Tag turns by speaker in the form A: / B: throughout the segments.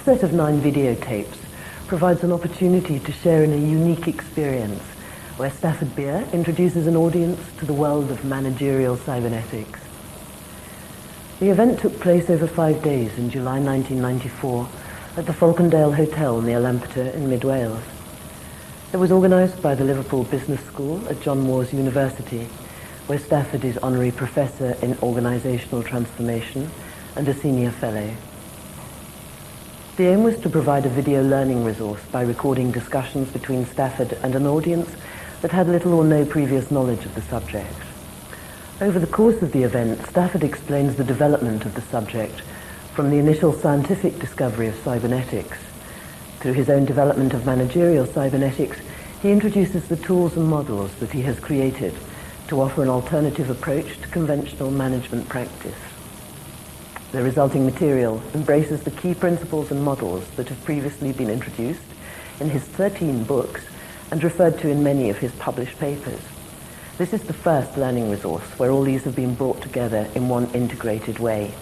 A: set of 9 videotapes provides an opportunity to share in a unique experience where Stafford Beer introduces an audience to the world of managerial cybernetics. The event took place over 5 days in July 1994 at the Falcondale Hotel near Lampeter in Mid Wales. It was organised by the Liverpool Business School at John Moores University, where Stafford is Honorary Professor in Organisational Transformation and a Senior Fellow. The aim was to provide a video learning resource by recording discussions between Stafford and an audience that had little or no previous knowledge of the subject. Over the course of the event, Stafford explains the development of the subject from the initial scientific discovery of cybernetics. Through his own development of managerial cybernetics, he introduces the tools and models that he has created to offer an alternative approach to conventional management practice. The resulting material embraces the key principles and models that have previously been introduced in his 13 books and referred to in many of his published papers. This is the first learning resource where all these have been brought together in one integrated way.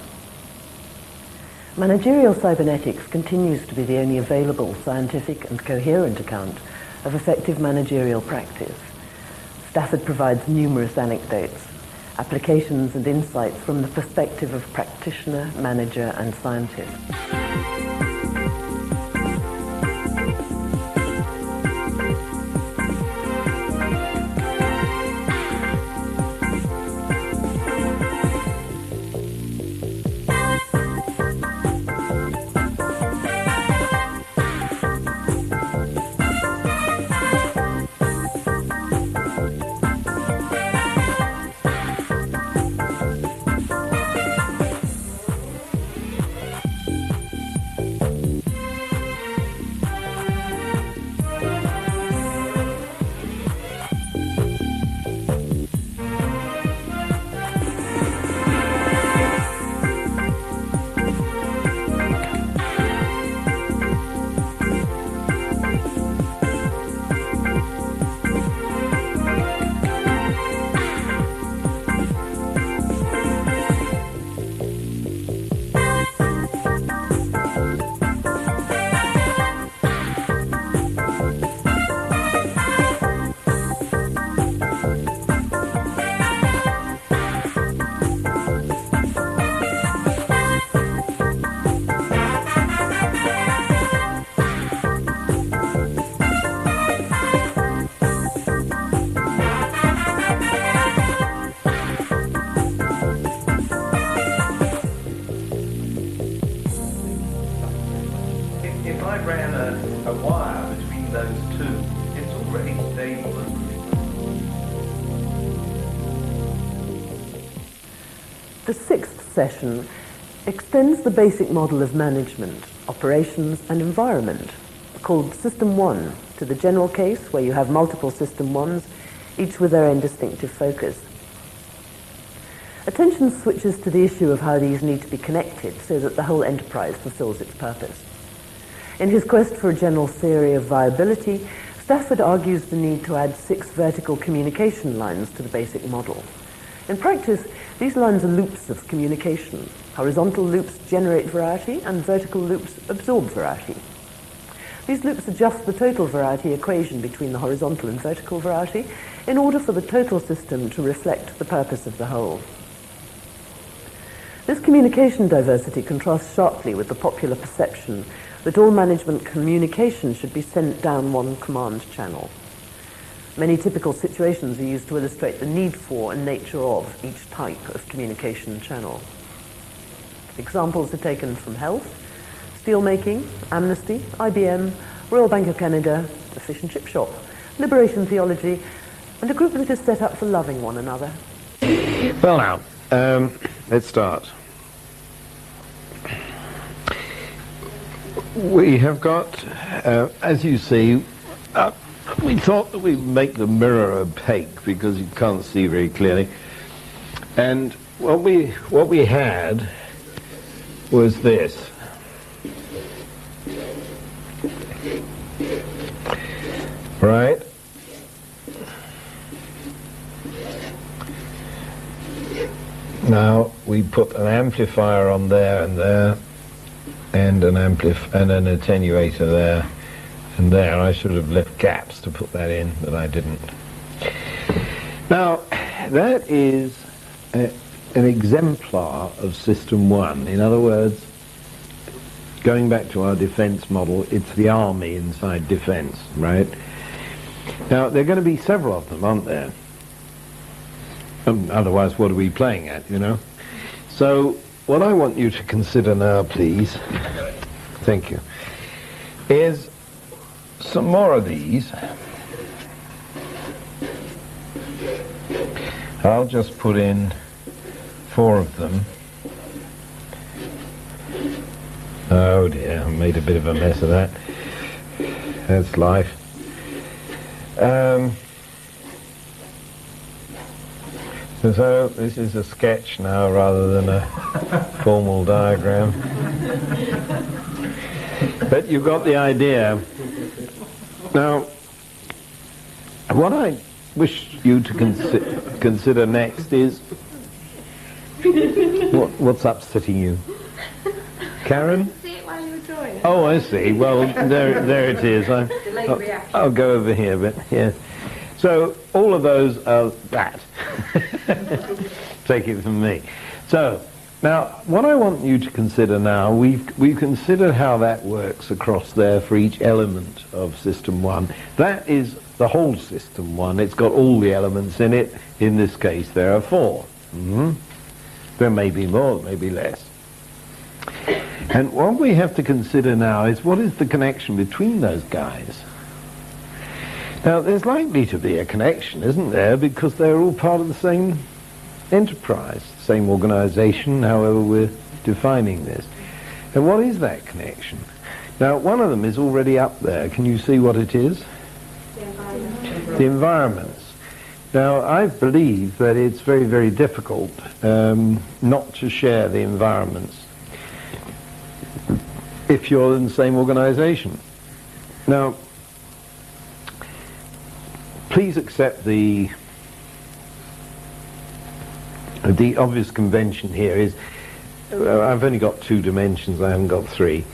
A: Managerial cybernetics continues to be the only available scientific and coherent account of effective managerial practice. Stafford provides numerous anecdotes, applications and insights from the perspective of practitioner, manager and scientist. The 6th session extends the basic model of management, operations and environment, called System 1, to the general case where you have multiple System 1s, each with their own distinctive focus. Attention switches to the issue of how these need to be connected so that the whole enterprise fulfills its purpose. In his quest for a general theory of viability, Stafford argues the need to add 6 vertical communication lines to the basic model. In practice, these lines are loops of communication. Horizontal loops generate variety and vertical loops absorb variety. These loops adjust the total variety equation between the horizontal and vertical variety in order for the total system to reflect the purpose of the whole. This communication diversity contrasts sharply with the popular perception that all management communication should be sent down one command channel. Many typical situations are used to illustrate the need for and nature of each type of communication channel. Examples are taken from health, steelmaking, amnesty, IBM, Royal Bank of Canada, a fish and chip shop, liberation theology, and a group that is set up for loving one another.
B: Well now, let's start. We have got, as you see, we thought that we'd make the mirror opaque because you can't see very clearly. And what we had was this. Right? Now we put an amplifier on there and there, and an and an attenuator there and there. I should have left gaps to put that in, but I didn't. Now, that is an exemplar of System 1. In other words, going back to our defense model, it's the army inside defense, right? Now, there are going to be several of them, aren't there? Otherwise, what are we playing at, you know? So, what I want you to consider now, please, thank you, is some more of these. I'll just put in 4 of them. Oh dear, I made a bit of a mess of that. That's life. So this is a sketch now rather than a formal diagram. But you've got the idea. Now, what I wish you to consider next is what's upsetting you? Karen?
C: See it while you were drawing it.
B: Oh, I see. Well, there it is. I'll go over here, but yeah. So all of those are that. Take it from me. So now, what I want you to consider now, we've considered how that works across there for each element of System 1. That is the whole System 1. It's got all the elements in it. In this case, there are 4. There may be more, maybe less. And what we have to consider now is what is the connection between those guys? Now, there's likely to be a connection, isn't there? Because they're all part of the same enterprise, same organization, however we're defining this. And what is that connection? Now, one of them is already up there. Can you see what it is? The environments. Now, I believe that it's very, very difficult not to share the environments if you're in the same organization. Now, please accept the obvious convention here is, I've only got 2 dimensions, I haven't got 3.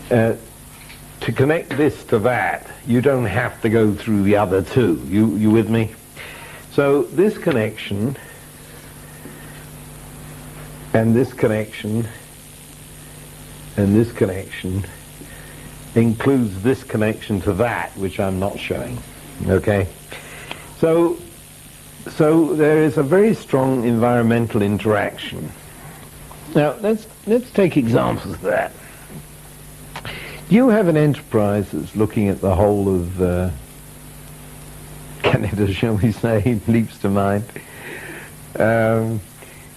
B: To connect this to that, you don't have to go through the other 2. You with me? So this connection, and this connection, and this connection includes this connection to that, which I'm not showing. Okay? So there is a very strong environmental interaction. Now, let's take examples of that. You have an enterprise that's looking at the whole of Canada, shall we say, leaps to mind.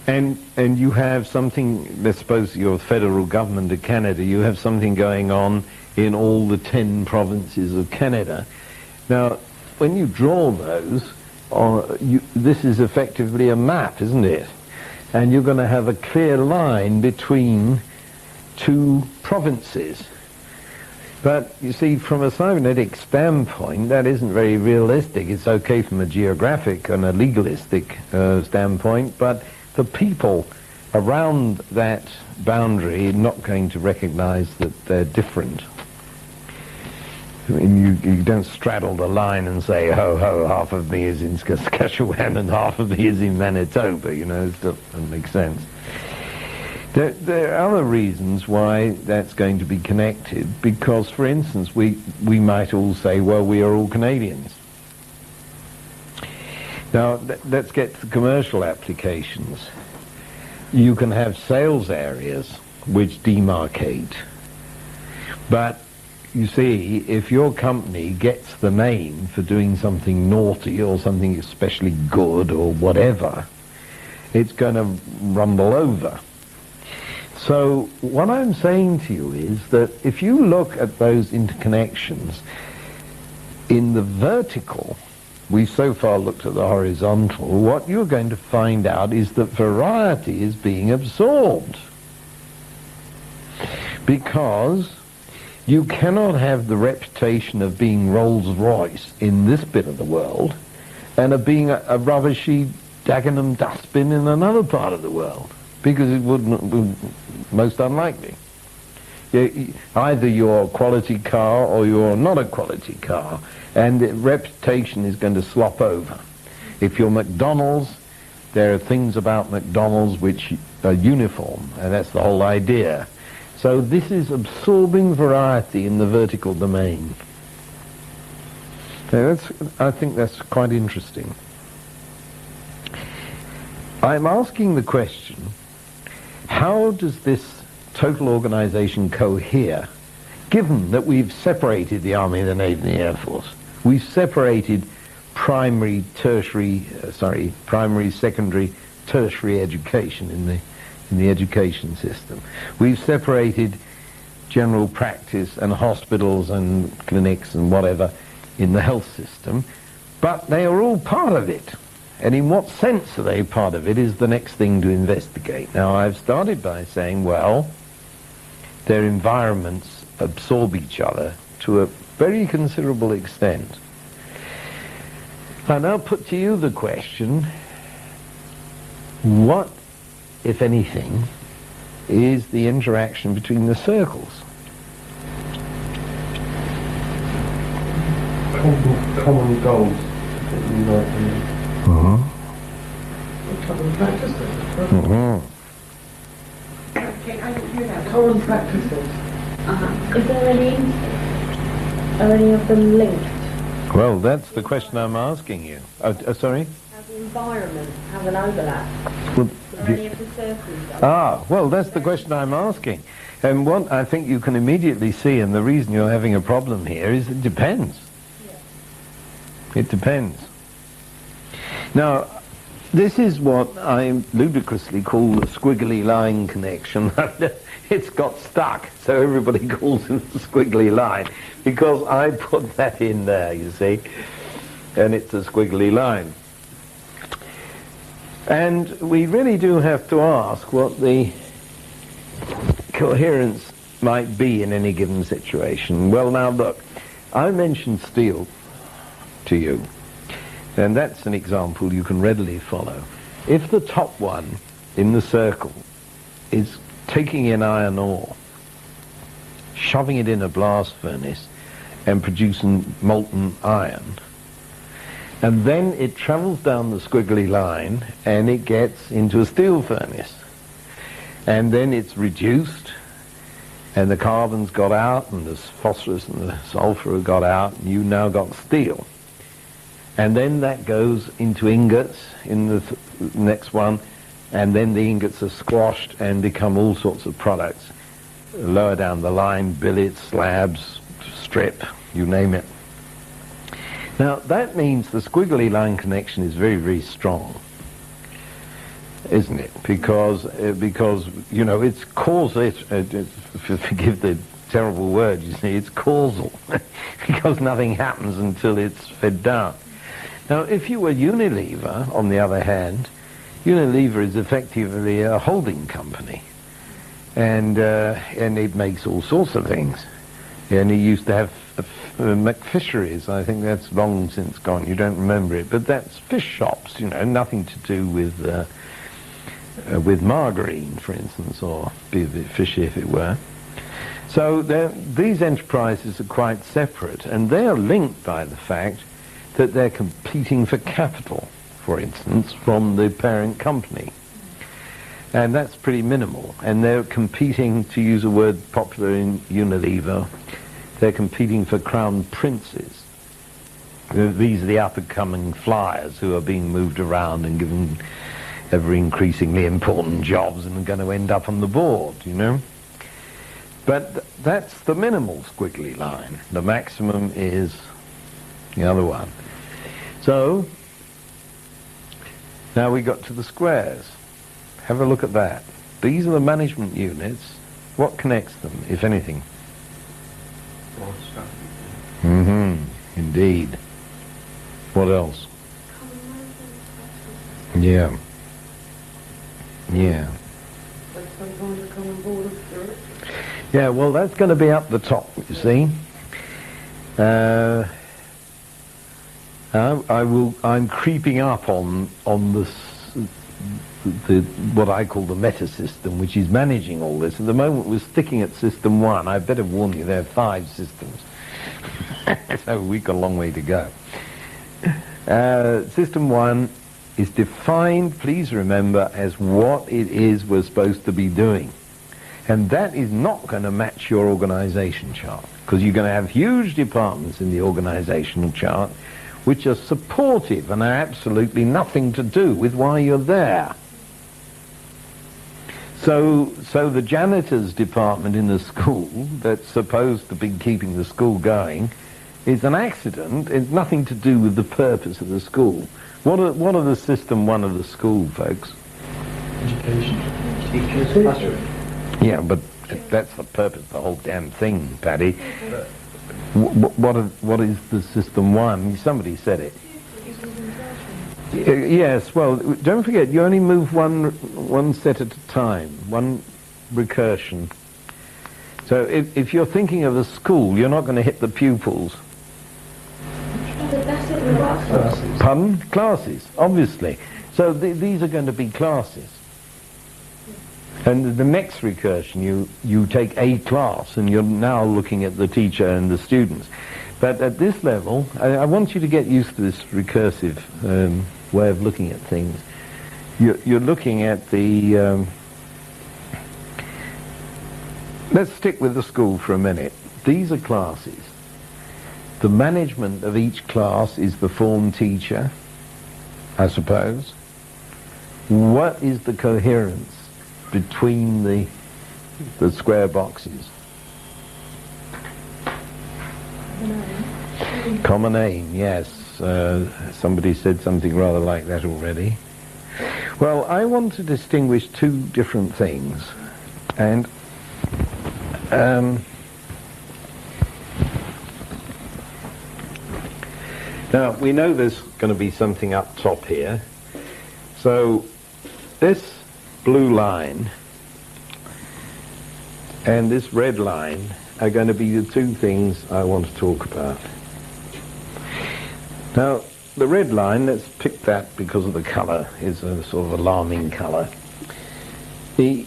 B: And you have something, let's suppose you're the federal government of Canada, you have something going on in all the 10 provinces of Canada. Now, when you draw those, this is effectively a map, isn't it? And you're going to have a clear line between 2 provinces. But, you see, from a cybernetic standpoint, that isn't very realistic. It's okay from a geographic and a legalistic standpoint, but the people around that boundary are not going to recognize that they're different. I mean, you don't straddle the line and say, ho, ho, half of me is in Saskatchewan and half of me is in Manitoba, you know, it doesn't make sense. There are other reasons why that's going to be connected, because, for instance, we might all say, well, we are all Canadians. Now, let's get to commercial applications. You can have sales areas which demarcate, but you see, if your company gets the name for doing something naughty or something especially good or whatever, it's going to rumble over. So what I'm saying to you is that if you look at those interconnections in the vertical, we've so far looked at the horizontal, what you're going to find out is that variety is being absorbed. Because you cannot have the reputation of being Rolls-Royce in this bit of the world and of being a rubbishy Dagenham dustbin in another part of the world, because it wouldn't be most unlikely. Either you're a quality car or you're not a quality car, and the reputation is going to slop over. If you're McDonald's, there are things about McDonald's which are uniform, and that's the whole idea. So this is absorbing variety in the vertical domain. So I think that's quite interesting. I'm asking the question, how does this total organization cohere, given that we've separated the Army, the Navy, and the Air Force? We've separated primary, secondary, tertiary education in the education system. We've separated general practice and hospitals and clinics and whatever in the health system, but they are all part of it. And in what sense are they part of it is the next thing to investigate. Now, I've started by saying, well, their environments absorb each other to a very considerable extent. I now put to you the question, what, if anything, is the interaction between the circles?
C: Common goals. Common practices. Common practices.
D: Is there are any of them linked?
B: Well, that's the question I'm asking you. Sorry?
D: How the environment have an overlap?
B: Well,
D: Are any of the circles?
B: well, that's the question I'm asking. And what I think you can immediately see, and the reason you're having a problem here, is it depends. It depends. Now, this is what I ludicrously call the squiggly line connection. It's got stuck, so everybody calls it the squiggly line, because I put that in there, you see, and it's a squiggly line. And we really do have to ask what the coherence might be in any given situation. Well, now look, I mentioned steel to you, and that's an example you can readily follow. If the top one in the circle is taking in iron ore, shoving it in a blast furnace and producing molten iron, and then it travels down the squiggly line and it gets into a steel furnace, and then it's reduced and the carbon's got out and the phosphorus and the sulfur have got out, and you now got steel. And then that goes into ingots in the next one, and then the ingots are squashed and become all sorts of products. Lower down the line, billets, slabs, strip, you name it. Now, that means the squiggly line connection is very, very strong, isn't it? Because you know, it's causal, forgive the terrible word, you see, it's causal, because nothing happens until it's fed down. Now, if you were Unilever, on the other hand, Unilever is effectively a holding company, and it makes all sorts of things. And it used to have McFisheries. I think that's long since gone. You don't remember it, but that's fish shops. You know, nothing to do with margarine, for instance, or be a bit fishy if it were. So these enterprises are quite separate, and they are linked by the fact that they're competing for capital, for instance, from the parent company. And that's pretty minimal. And they're competing, to use a word popular in Unilever, they're competing for crown princes. These are the up-and-coming flyers who are being moved around and given ever increasingly important jobs and are going to end up on the board, you know. But that's the minimal squiggly line. The maximum is the other one. So, now we got to the squares. Have a look at that. These are the management units. What connects them, if anything? Indeed. What else? Yeah. Yeah. Yeah, well, that's going to be up the top, you see. I'm creeping up on the what I call the meta system, which is managing all this. At the moment we're sticking at system 1. I better warn you, there are 5 systems. So we've got a long way to go. System 1 is defined, please remember, as what it is we're supposed to be doing. And that is not going to match your organization chart, because you're going to have huge departments in the organizational chart which are supportive and are absolutely nothing to do with why you're there. So the janitor's department in the school that's supposed to be keeping the school going is an accident. It's nothing to do with the purpose of the school. What are the system 1 of the school, folks?
C: Education. Teachers, classroom.
B: Yeah, but that's the purpose of the whole damn thing, Paddy. What is the system 1? Somebody said it. Yes, well, don't forget, you only move one set at a time, one recursion. So if you're thinking of a school, you're not going to hit the pupils.
C: Classes.
B: Pardon? Classes, obviously. So these are going to be classes. And the next recursion, you take a class, and you're now looking at the teacher and the students. But at this level, I want you to get used to this recursive way of looking at things. You're looking at the... let's stick with the school for a minute. These are classes. The management of each class is the form teacher, I suppose. What is the coherence between the square boxes? Common aim, yes. Somebody said something rather like that already. Well, I want to distinguish 2 different things. And now, we know there's going to be something up top here. So this blue line and this red line are going to be the 2 things I want to talk about. Now, the red line, let's pick that because of the colour, is a sort of alarming colour. The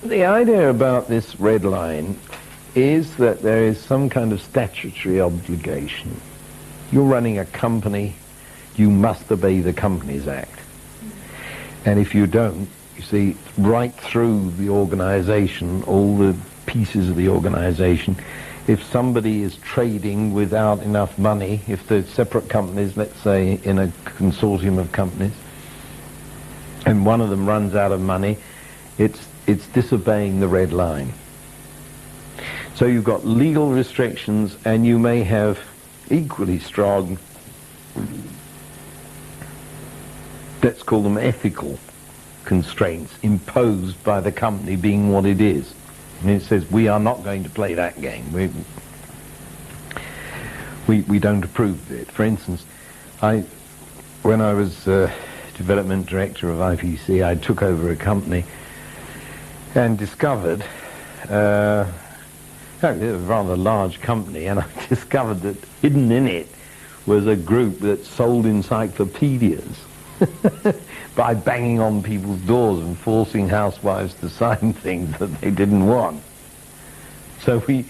B: idea about this red line is that there is some kind of statutory obligation. You're running a company, you must obey the Companies Act. And if you don't, you see, right through the organisation, all the pieces of the organisation, if somebody is trading without enough money, if they're separate companies, let's say in a consortium of companies, and one of them runs out of money, it's disobeying the red line. So you've got legal restrictions, and you may have equally strong, let's call them ethical constraints imposed by the company being what it is. And it says, we are not going to play that game. We don't approve of it. For instance, when I was development director of IPC, I took over a company and discovered, a rather large company, and I discovered that hidden in it was a group that sold encyclopedias by banging on people's doors and forcing housewives to sign things that they didn't want. So we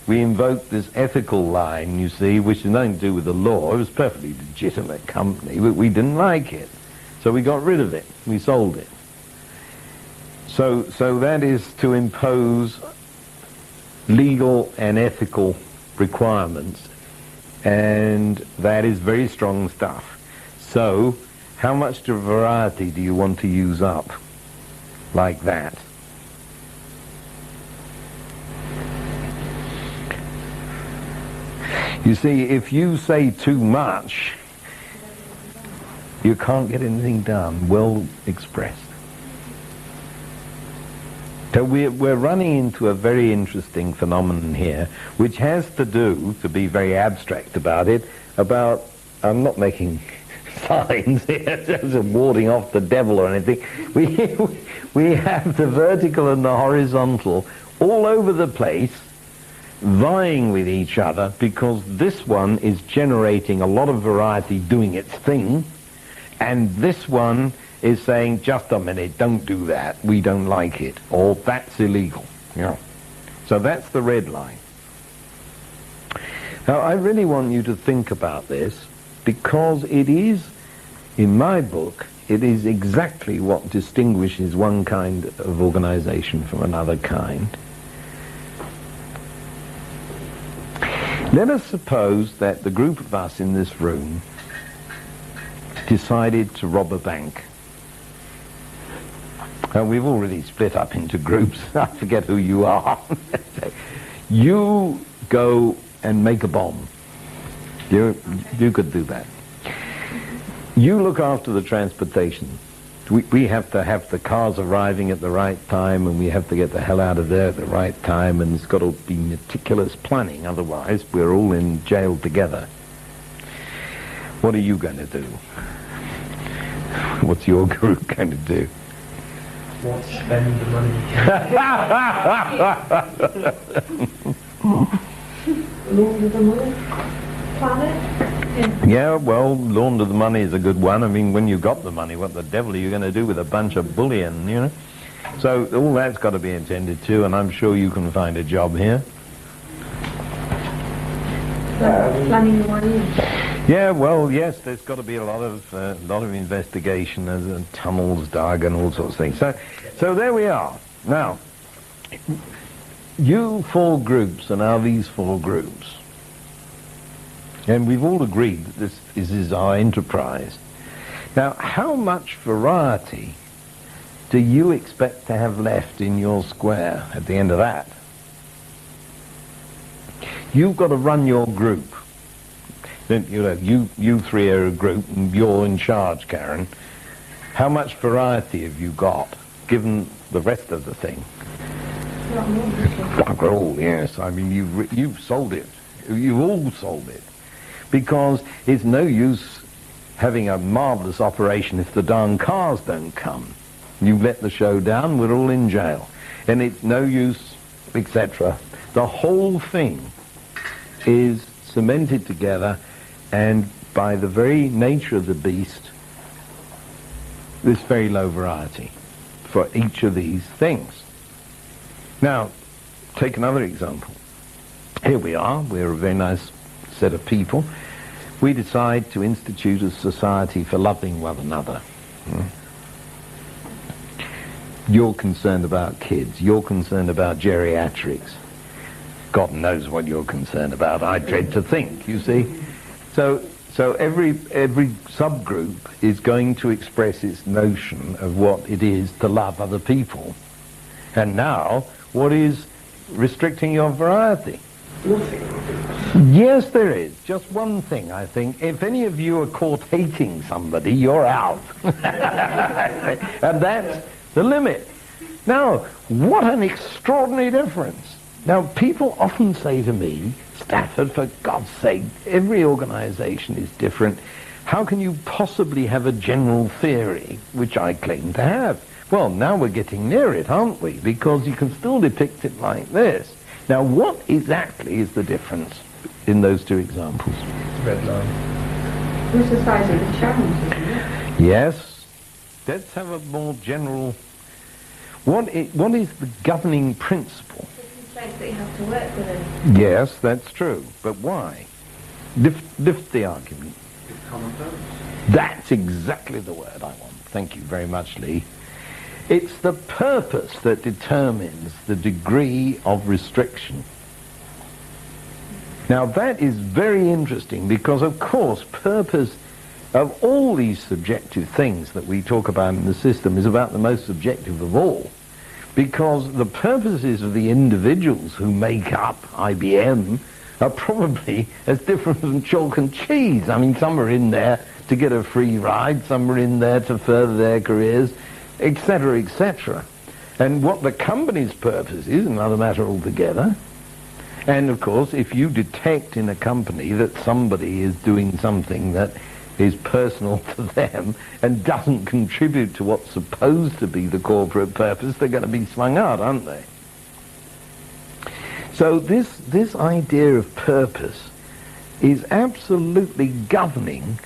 B: invoked this ethical line, you see, which has nothing to do with the law. It was a perfectly legitimate company, but we didn't like it. So we got rid of it. We sold it. So that is to impose legal and ethical requirements, and that is very strong stuff. So how much variety do you want to use up like that? You see, if you say too much, you can't get anything done well expressed. So we're running into a very interesting phenomenon here, which has to do, to be very abstract about it, about, I'm not making signs here, just warding off the devil or anything. We have the vertical and the horizontal all over the place, vying with each other, because this one is generating a lot of variety doing its thing, and this one is saying, just a minute, don't do that, we don't like it, or that's illegal. Yeah. So that's the red line. Now, I really want you to think about this, because it is, in my book, it is exactly what distinguishes one kind of organization from another kind. Let us suppose that the group of us in this room decided to rob a bank. We've already split up into groups. I forget who you are. You go and make a bomb. You could do that. You look after the transportation. We have to have the cars arriving at the right time, and we have to get the hell out of there at the right time, and it's got to be meticulous planning, otherwise we're all in jail together. What are you going to do? What's your group going to do?
C: What, spend the money?
D: Launder the money? Plan it?
B: Yeah, well, launder the money is a good one. I mean, when you got the money, what the devil are you going to do with a bunch of bullion, you know? So all that's got to be attended to, and I'm sure you can find a job here.
D: Planning the money?
B: Yeah, well, yes, there's got to be a lot of investigation, there's tunnels dug and all sorts of things. So there we are. Now, you four groups are now these four groups. And we've all agreed that this is our enterprise. Now, how much variety do you expect to have left in your square at the end of that? You've got to run your group. Then, you know, you three are a group, and you're in charge, Karen. How much variety have you got, given the rest of the thing? Not all, yes. I mean, you've sold it. You've all sold it. Because it's no use having a marvellous operation if the darn cars don't come. You let the show down, we're all in jail. And it's no use, etc. The whole thing is cemented together, and by the very nature of the beast, there's very low variety for each of these things. Now, take another example. Here we are, we're a very nice set of people. We decide to institute a society for loving one another. You're concerned about kids, you're concerned about geriatrics. God knows what you're concerned about, I dread to think, you see. So every subgroup is going to express its notion of what it is to love other people. And now, what is restricting your variety?
C: Nothing.
B: Yes, there is. Just one thing, I think. If any of you are caught hating somebody, you're out. And that's the limit. Now, what an extraordinary difference. Now, people often say to me, Stafford, for God's sake, every organization is different. How can you possibly have a general theory, which I claim to have? Well, now we're getting near it, aren't we? Because you can still depict it like this. Now, what exactly is the difference in those two examples?
C: Red line.
D: What's the size of the challenge, isn't it?
B: Yes. Let's have a more general... What is the governing principle?
D: The constraints that you have to work within.
B: Yes, that's true. But why? Lift the argument.
C: Common purpose.
B: That's exactly the word I want. Thank you very much, Lee. It's the purpose that determines the degree of restriction. Now, that is very interesting because, of course, purpose of all these subjective things that we talk about in the system is about the most subjective of all. Because the purposes of the individuals who make up IBM are probably as different from chalk and cheese. I mean, some are in there to get a free ride, some are in there to further their careers, etc., etc. And what the company's purpose is another matter altogether. And of course, if you detect in a company that somebody is doing something that is personal to them and doesn't contribute to what's supposed to be the corporate purpose, they're going to be swung out, aren't they? So this idea of purpose is absolutely governing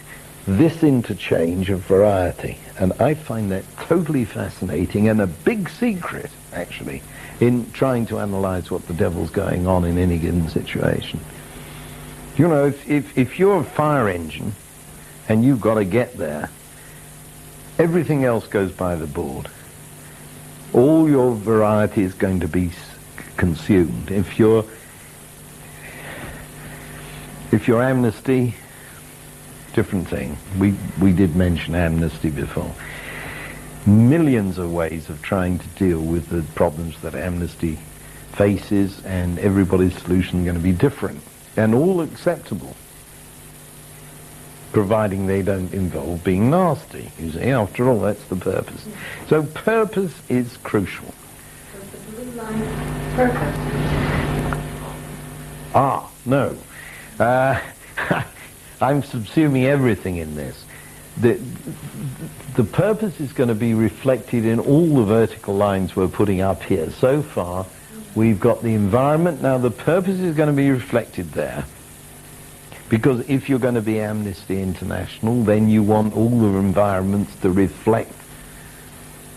B: this interchange of variety. And I find that totally fascinating and a big secret, actually, in trying to analyze what the devil's going on in any given situation. You know, if you're a fire engine and you've got to get there, everything else goes by the board. All your variety is going to be consumed. If you're amnesty, different thing. We did mention amnesty before. Millions of ways of trying to deal with the problems that amnesty faces, and everybody's solution is going to be different and all acceptable, providing they don't involve being nasty. You see, after all, that's the purpose. So purpose is crucial.
D: So the blue line purpose.
B: No. I'm subsuming everything in this. The purpose is going to be reflected in all the vertical lines we're putting up here. So far, we've got the environment. Now, the purpose is going to be reflected there. Because if you're going to be Amnesty International, then you want all the environments to reflect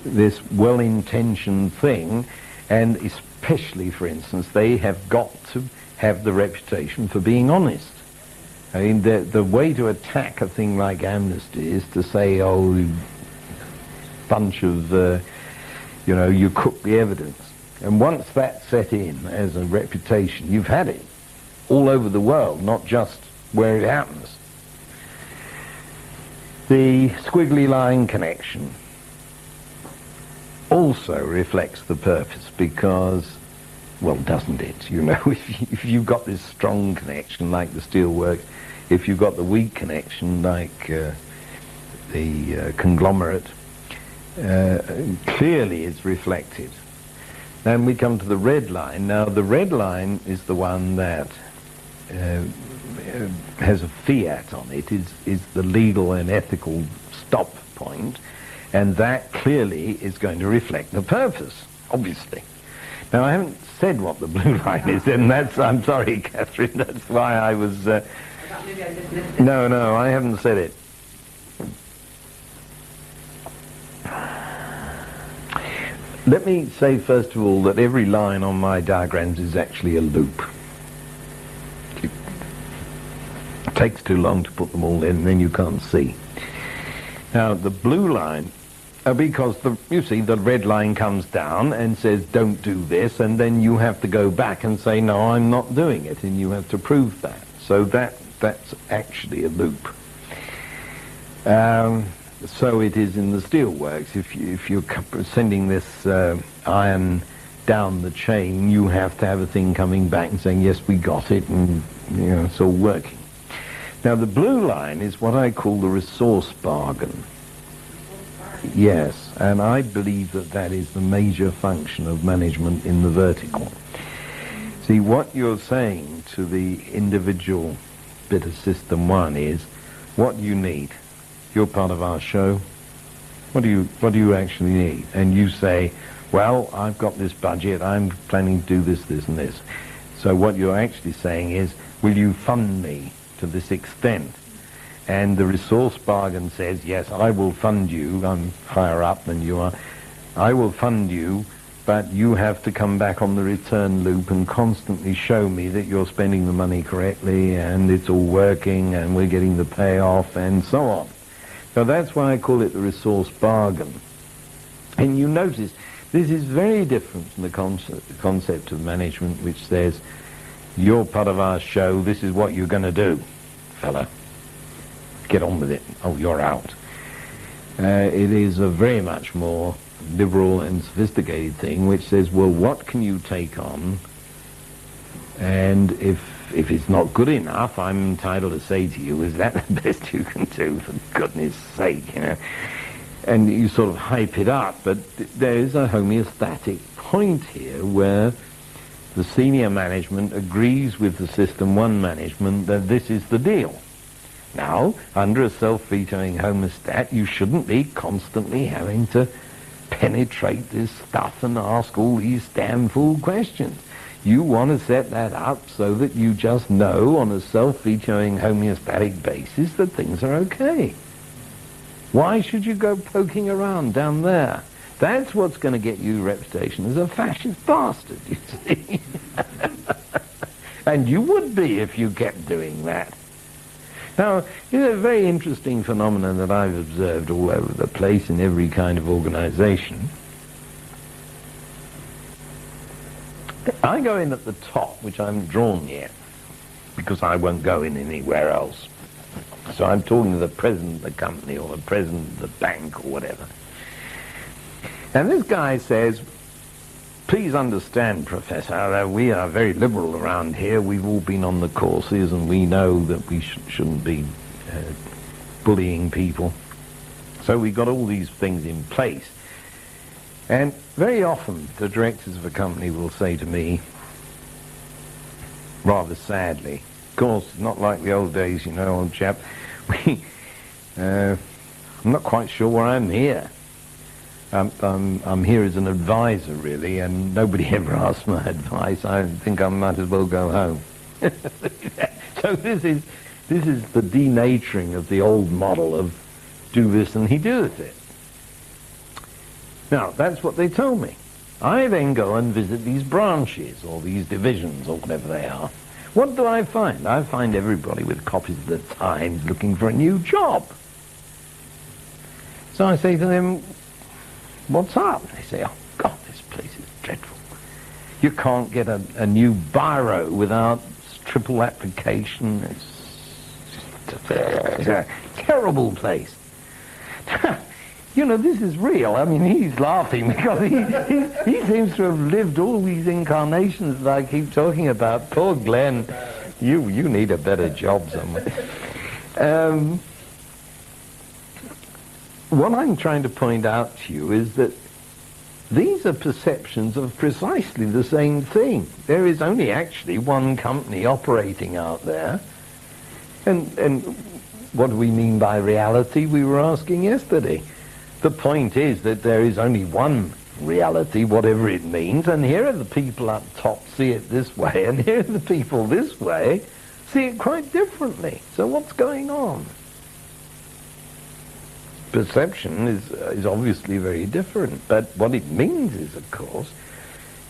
B: this well-intentioned thing. And especially, for instance, they have got to have the reputation for being honest. I mean, the way to attack a thing like amnesty is to say, oh, bunch of, you cook the evidence. And once that's set in as a reputation, you've had it all over the world, not just where it happens. The squiggly line connection also reflects the purpose because, well, doesn't it? You know, if you've got this strong connection like the steelwork, if you've got the weak connection like the conglomerate, clearly it's reflected. Then we come to the red line. Now, the red line is the one that has a fiat on it, is the legal and ethical stop point, and that clearly is going to reflect the purpose, obviously. Now, I haven't said what the blue line is, and that's, I'm sorry, Catherine, that's why I was...
E: Maybe I just missed it.
B: No, I haven't said it. Let me say, first of all, that every line on my diagrams is actually a loop. It takes too long to put them all in, and then you can't see. Now, the blue line, because you see the red line comes down and says, don't do this, and then you have to go back and say, no, I'm not doing it, and you have to prove that. So that's actually a loop. So it is in the steelworks. If you're sending this iron down the chain, you have to have a thing coming back and saying, yes, we got it, and it's all working. Now, the blue line is what I call the resource bargain. Yes, and I believe that is the major function of management in the vertical. See, what you're saying to the individual bit of System 1 is, what do you need? You're part of our show. What do you actually need? And you say, well, I've got this budget, I'm planning to do this, this, and this. So what you're actually saying is, will you fund me to this extent? And the resource bargain says, yes, I will fund you, I'm higher up than you are, I will fund you, but you have to come back on the return loop and constantly show me that you're spending the money correctly and it's all working and we're getting the payoff and so on. So that's why I call it the resource bargain. And you notice this is very different from the concept of management, which says, you're part of our show, this is what you're going to do, fella. Get on with it. Oh, you're out. It is a very much more liberal and sophisticated thing, which says, well, what can you take on? And if it's not good enough, I'm entitled to say to you, is that the best you can do, for goodness sake, And you sort of hype it up, but there is a homeostatic point here where the senior management agrees with the System 1 management that this is the deal. Now, under a self-vetoing homostat, you shouldn't be constantly having to penetrate this stuff and ask all these damn fool questions. You want to set that up so that you just know on a self-vetoing homeostatic basis that things are okay. Why should you go poking around down there? That's what's going to get you a reputation as a fascist bastard, you see. And you would be if you kept doing that. Now, it's a very interesting phenomenon that I've observed all over the place in every kind of organization. I go in at the top, which I haven't drawn yet, because I won't go in anywhere else. So I'm talking to the president of the company or the president of the bank or whatever. And this guy says, please understand, Professor, that we are very liberal around here. We've all been on the courses and we know that we shouldn't be bullying people. So we've got all these things in place. And very often the directors of a company will say to me, rather sadly, of course, not like the old days, you know, old chap, I'm not quite sure why I'm here. I'm here as an advisor, really, and nobody ever asked my advice. I think I might as well go home. So this is the denaturing of the old model of do this and he doeth it. Now, that's what they told me. I then go and visit these branches or these divisions or whatever they are. What do I find? I find everybody with copies of the Times looking for a new job. So I say to them, what's up? They say, oh, God, this place is dreadful. You can't get a new biro without triple application. It's a terrible place. You know, this is real. I mean, he's laughing because he seems to have lived all these incarnations that I keep talking about. Poor Glenn, you need a better job somewhere. What I'm trying to point out to you is that these are perceptions of precisely the same thing. There is only actually one company operating out there. And what do we mean by reality, we were asking yesterday. The point is that there is only one reality, whatever it means, and here are the people up top see it this way, and here are the people this way see it quite differently. So what's going on? Perception is obviously very different, but what it means is, of course,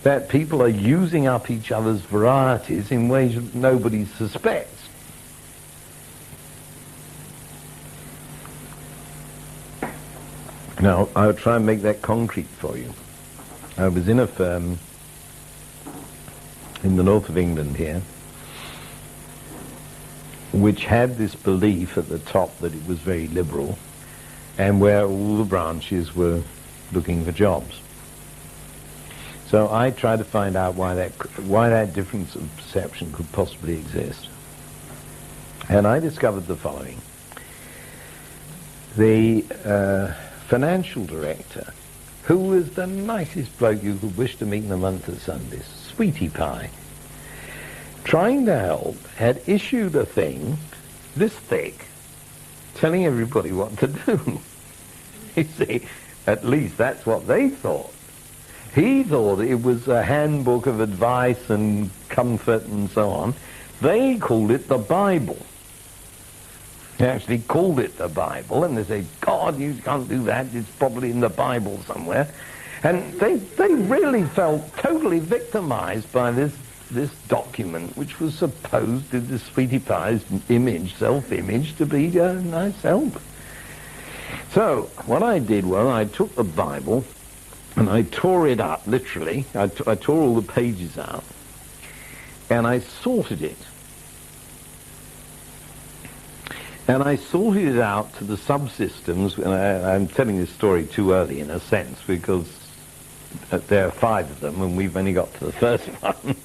B: that people are using up each other's varieties in ways that nobody suspects. Now, I'll try and make that concrete for you. I was in a firm in the north of England here, which had this belief at the top that it was very liberal, and where all the branches were looking for jobs. So I tried to find out why that difference of perception could possibly exist. And I discovered the following. The financial director, who was the nicest bloke you could wish to meet in a month of Sundays, sweetie pie, trying to help, had issued a thing this thick, telling everybody what to do. You see, at least that's what they thought. He thought it was a handbook of advice and comfort and so on. They called it the Bible. They actually called it the Bible, and they say, God, you can't do that, it's probably in the Bible somewhere. And they really felt totally victimized by this document, which was supposed to the sweetie pie's image, self-image, to be a nice help. So what I did was I took the Bible and I tore it up, literally. I tore all the pages out and I sorted it. And I sorted it out to the subsystems, and I'm telling this story too early in a sense, because there are 5 of them and we've only got to the first one.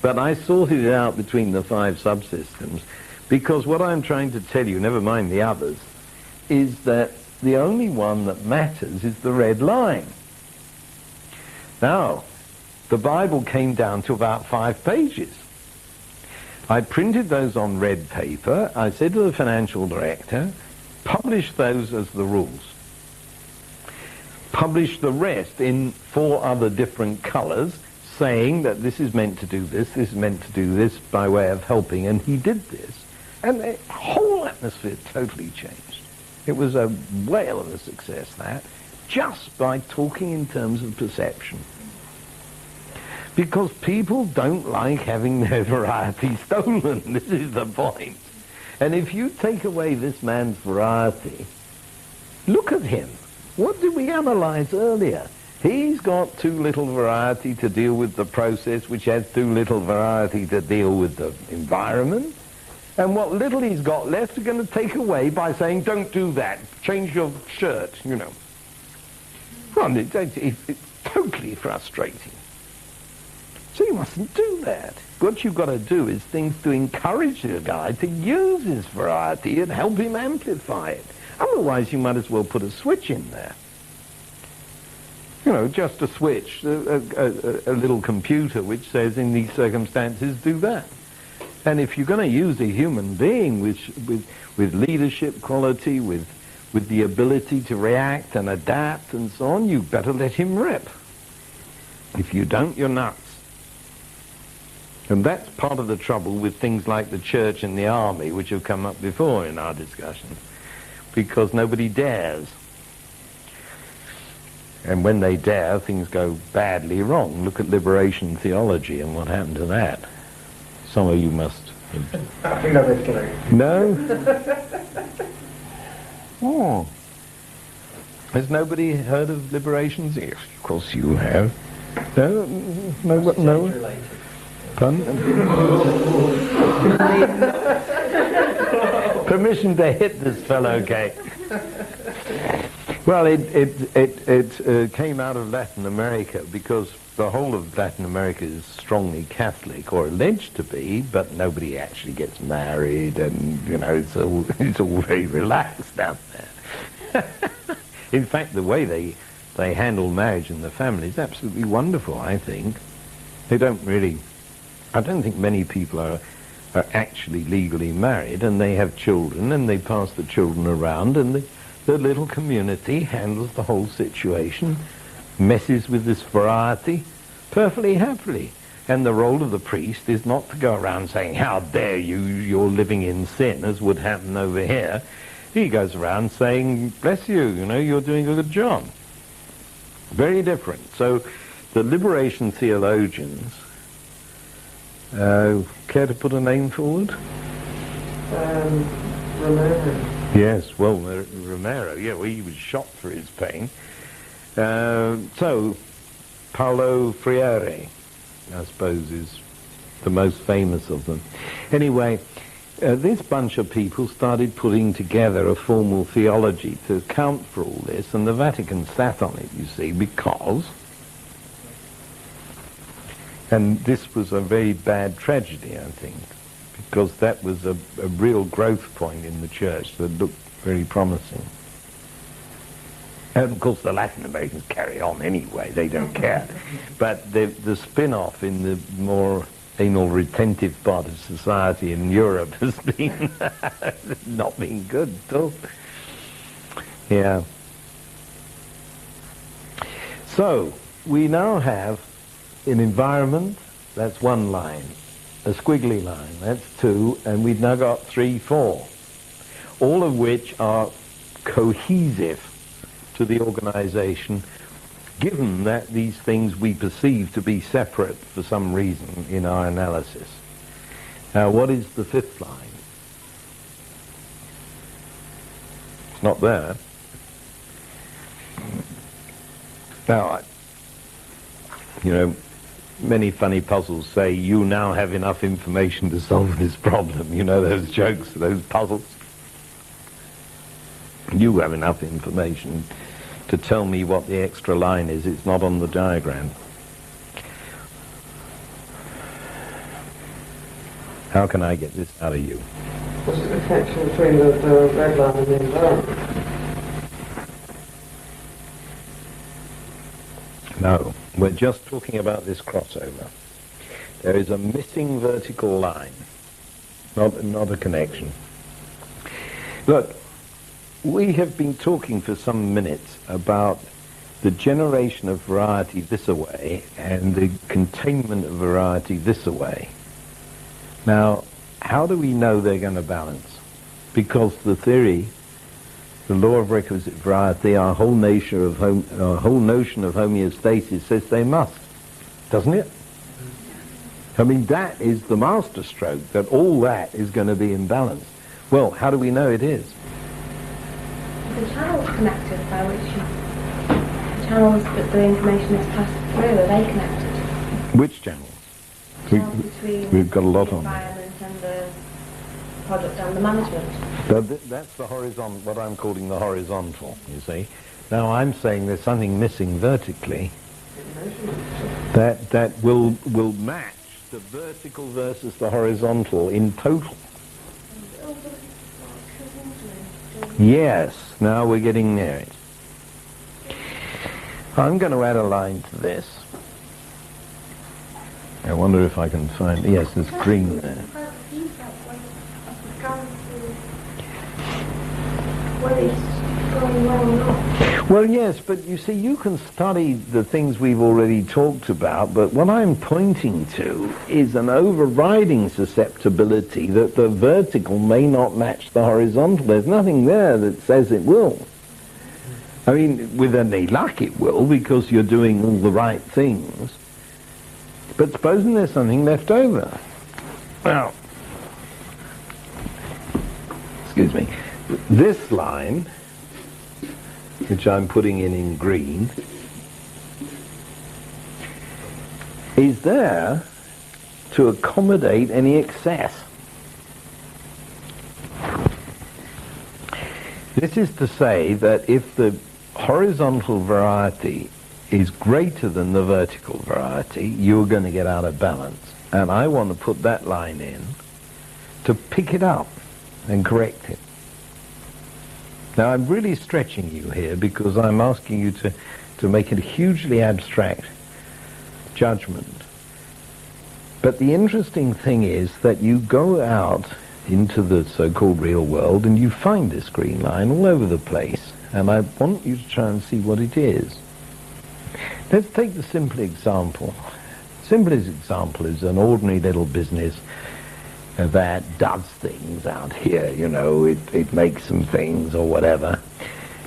B: But I sorted it out between the 5 subsystems, because what I'm trying to tell you, never mind the others, is that the only one that matters is the red line. Now, the Bible came down to about 5 pages. I printed those on red paper. I said to the financial director, publish those as the rules. Publish the rest in 4 other different colors, saying that this is meant to do this is meant to do this, by way of helping, and he did this. And the whole atmosphere totally changed. It was a whale of a success, that, just by talking in terms of perception. Because people don't like having their variety stolen. This is the point. And if you take away this man's variety, look at him. What did we analyze earlier? He's got too little variety to deal with the process, which has too little variety to deal with the environment. And what little he's got left are going to take away by saying, don't do that, change your shirt, you know. Well, it's totally frustrating. So you mustn't do that. What you've got to do is things to encourage the guy to use his variety and help him amplify it. Otherwise, you might as well put a switch in there. You know, just a switch, a little computer which says, in these circumstances, do that. And if you're going to use a human being with leadership quality, with the ability to react and adapt and so on, you better let him rip. If you don't, you're nuts. And that's part of the trouble with things like the church and the army, which have come up before in our discussions, because nobody dares. And when they dare, things go badly wrong. Look at liberation theology and what happened to that. Some of you must...
C: I think that was correct.
B: No? Oh. Has nobody heard of liberation? Yes, of course you have. No? No? Pardon? Permission to hit this fellow, okay. Well, it came out of Latin America because the whole of Latin America is strongly Catholic, or alleged to be, but nobody actually gets married, and, you know, it's all very relaxed out there. In fact, the way they handle marriage in the family is absolutely wonderful, I think. They don't really... I don't think many people are actually legally married, and they have children, and they pass the children around, and the little community handles the whole situation, messes with this variety perfectly happily. And the role of the priest is not to go around saying, how dare you, you're living in sin, as would happen over here. He goes around saying, bless you, you know, you're doing a good job. Very different. So the liberation theologians, care to put a name forward?
C: Romero.
B: Yes, well, Romero, yeah, well, he was shot for his pain. So, Paulo Freire, I suppose, is the most famous of them. Anyway, this bunch of people started putting together a formal theology to account for all this, and the Vatican sat on it, you see, because... And this was a very bad tragedy, I think, because that was a real growth point in the church that looked very promising. And of course the Latin Americans carry on anyway, they don't care. But the spin-off in the more anal retentive part of society in Europe has been not been good at all. Yeah. So, we now have in environment, that's one line. A squiggly line, that's two, and we've now got 3, 4. All of which are cohesive to the organization, given that these things we perceive to be separate for some reason in our analysis. Now, what is the 5th line? It's not there. Now, you know, many funny puzzles say, you now have enough information to solve this problem. You know, those jokes, those puzzles. You have enough information to tell me what the extra line is. It's not on the diagram. How can I get this out of you?
C: What's the connection between the red line and the environment?
B: No, we're just talking about this crossover. There is a missing vertical line, not a connection. Look, we have been talking for some minutes about the generation of variety this away and the containment of variety this away. Now, how do we know they're going to balance? Because the theory the law of requisite variety, our whole notion of homeostasis says they must, doesn't it? I mean, that is the masterstroke, that all that is going to be in balance. Well, how do we know it is?
D: The channels connected by which the channels that the information is passed through, are they connected?
B: Which channels?
D: Between
B: We've got a lot
D: the
B: on there.
D: environment and the product and the management.
B: That's the horizontal, what I'm calling the horizontal, you see. Now I'm saying there's something missing vertically that will match the vertical versus the horizontal in total. Yes, now we're getting near it. I'm going to add a line to this. I wonder if I can find... Yes, there's green there. Well, yes, but you see, you can study the things we've already talked about, but what I'm pointing to is an overriding susceptibility that the vertical may not match the horizontal. There's nothing there that says it will. I mean, with any luck it will, because you're doing all the right things. But supposing there's something left over. Well, excuse me, this line, which I'm putting in green, is there to accommodate any excess. This is to say that if the horizontal variety is greater than the vertical variety, you're going to get out of balance. And I want to put that line in to pick it up and correct it. Now I'm really stretching you here because I'm asking you to make it a hugely abstract judgment. But the interesting thing is that you go out into the so-called real world and you find this green line all over the place. And I want you to try and see what it is. Let's take the simple example. Simplest example is an ordinary little business that does things out here, you know, it makes some things or whatever.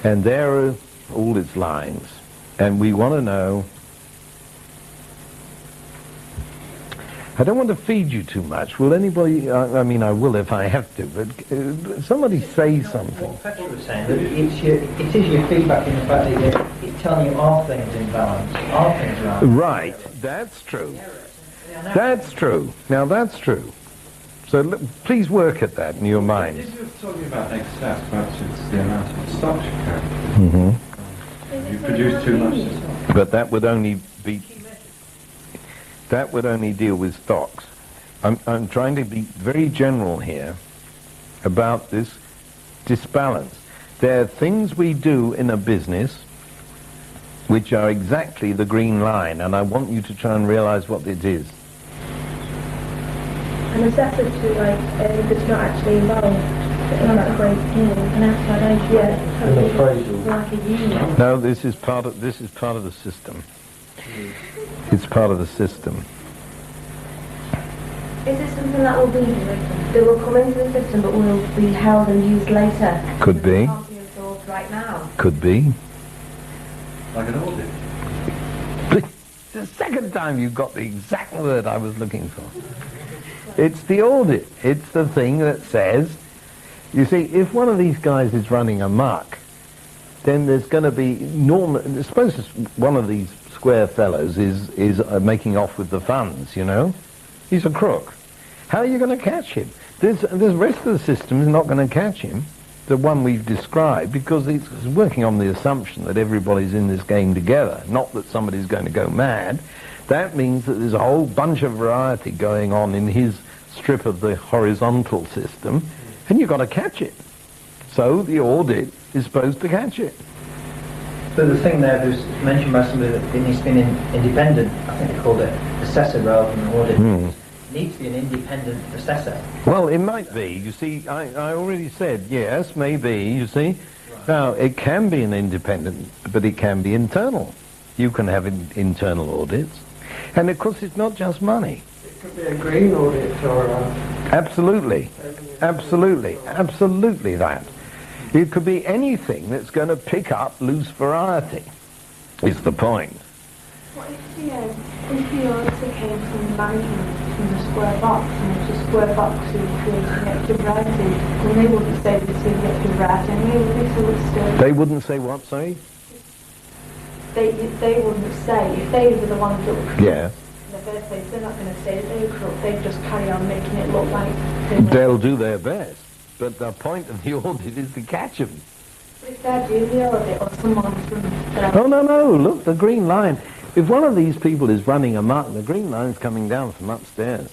B: And there are all its lines. And we want to know... I don't want to feed you too much. Will anybody... I mean, I will if I have to, but somebody say something.
F: What Petra was saying, that it is your feedback in the fact that it's telling you are things in balance, are things right.
B: Right, that's true. That's true. Now that's true. So please work at that in your mind.
G: If you're talking about excess, perhaps it's the amount of stock you carry.
B: Mm-hmm.
G: You produce too much.
B: But that would only be... That would only deal with stocks. I'm trying to be very general here about this disbalance. There are things we do in a business which are exactly the green line, and I want you to try and realize what it is.
D: An assessor to that's not actually involved, but in that great deal, an outside agent. Yeah,
F: An appraisal.
D: like a union.
B: No, this is part of the system. It's part of the system.
D: Is this something that will come into the system but will be held and used later?
B: Could be.
D: It can't be absorbed right now.
B: Could be.
G: Like an audit.
B: It's the second time you got the exact word I was looking for. It's the audit. It's the thing that says, you see, if one of these guys is running amok, then there's going to be suppose one of these square fellows is making off with the funds, you know. He's a crook. How are you going to catch him? This rest of the system is not going to catch him, the one we've described, because it's working on the assumption that everybody's in this game together, not that somebody's going to go mad. That means that there's a whole bunch of variety going on in his strip of the horizontal system, and you've got to catch it. So the audit is supposed to catch it.
F: But the thing there was mentioned by somebody that it needs to be an independent, I think they called it assessor rather than an audit. It needs to be an independent assessor.
B: Well, it might be. You see, I already said, yes, maybe, you see. Right. Now, it can be an independent, but it can be internal. You can have internal audits. And, of course, it's not just money.
C: It could be a green audit or a...
B: Absolutely. Absolutely. Absolutely that. It could be anything that's going to pick up loose variety, is the point.
D: What if the author came from the management, from the square box, and it's a square box who creates electric variety, then they wouldn't say this is electric variety anyway, would they? So it's still...
B: They wouldn't say what, sorry?
D: They wouldn't say, if they were the ones that were corrupt
B: Yeah.
D: in the first place, they're not going to say that they were corrupt, they'd just carry on making it look like...
B: They'll do their best. But the point of the audit is to catch them.
D: If they're doing the audit, or someone from...
B: Oh, no, look, the green line. If one of these people is running amok, the green line's coming down from upstairs.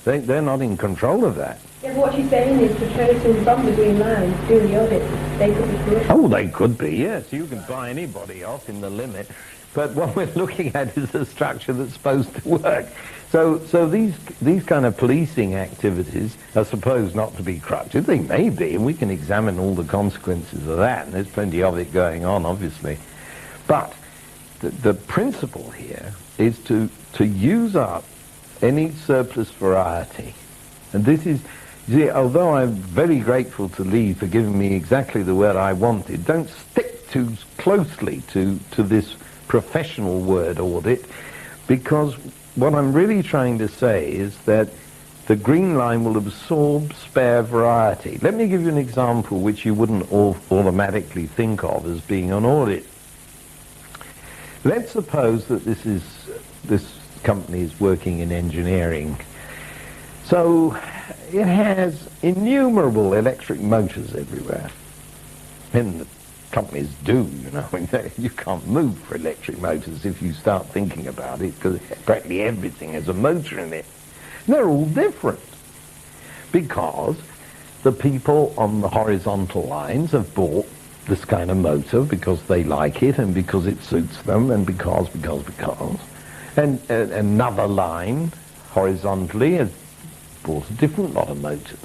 B: They're not in control of that.
D: Yeah, but what she's saying is the person from the green line doing the audit, they could be corrupt.
B: Oh, they could be, yes. You can buy anybody off in the limit. But what we're looking at is a structure that's supposed to work. So these kind of policing activities are supposed not to be corrupted. They may be, and we can examine all the consequences of that, and there's plenty of it going on, obviously. But the principle here is to use up any surplus variety. And this is, you see, although I'm very grateful to Lee for giving me exactly the word I wanted, don't stick too closely to this professional word audit, because what I'm really trying to say is that the green line will absorb spare variety. Let me give you an example which you wouldn't automatically think of as being an audit. Let's suppose that this company is working in engineering. So it has innumerable electric motors everywhere. And the companies do, you know. You can't move for electric motors if you start thinking about it, because practically everything has a motor in it. And they're all different, because the people on the horizontal lines have bought this kind of motor because they like it and because it suits them and because. And another line horizontally has bought a different lot of motors.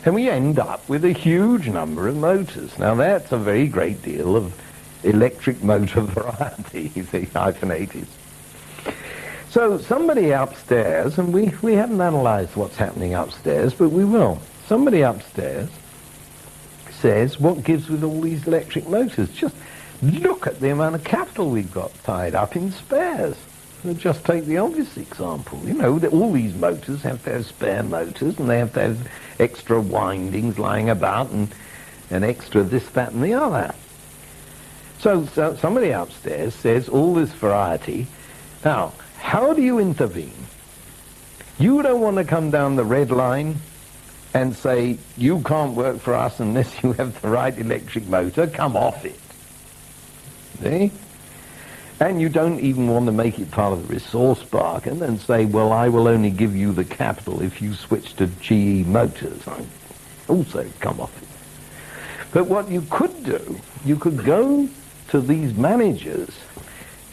B: And we end up with a huge number of motors. Now that's a very great deal of electric motor variety, you see, hyphenated. So somebody upstairs, and we haven't analysed what's happening upstairs, but we will. Somebody upstairs says, what gives with all these electric motors? Just look at the amount of capital we've got tied up in spares. We'll just take the obvious example. You know, that all these motors have to have spare motors, and they have to have extra windings lying about, and extra this, that, and the other. So somebody upstairs says all this variety. Now, how do you intervene? You don't want to come down the red line and say, you can't work for us unless you have the right electric motor. Come off it. See? And you don't even want to make it part of the resource bargain and say, well, I will only give you the capital if you switch to GE motors. Also come off it. But what you could do, you could go to these managers